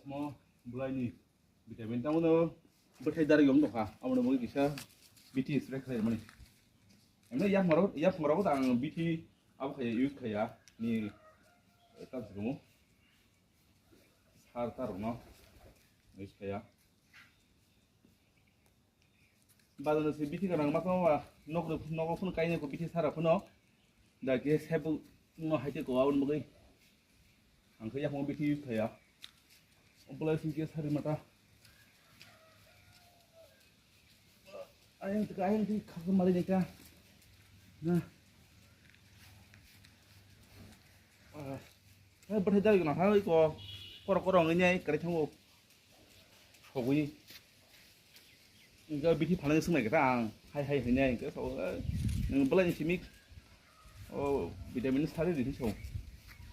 semua mulai nih vitamin tamu no berkai dari yom doka amun mau kisah BT extract kayak mana emang ya pengaruh tang BT apa kayak yuk kayak nih tak semua har taruh no nih kayak badan si BT kan nggak apa nok pun kayaknya ko BT sarap pun no dah kayak sebu no hati ko amun mau angka ya mau BT kayak Ompolai singkir hari mata. Ayam di kaki mari nika. Nah, berhedar guna hal iko korong ini kari tunggu. Hogui. Enggak bikin paling semai kita hai ini enggak so. Ompolai ini simik. Oh, vitamin sekali di situ.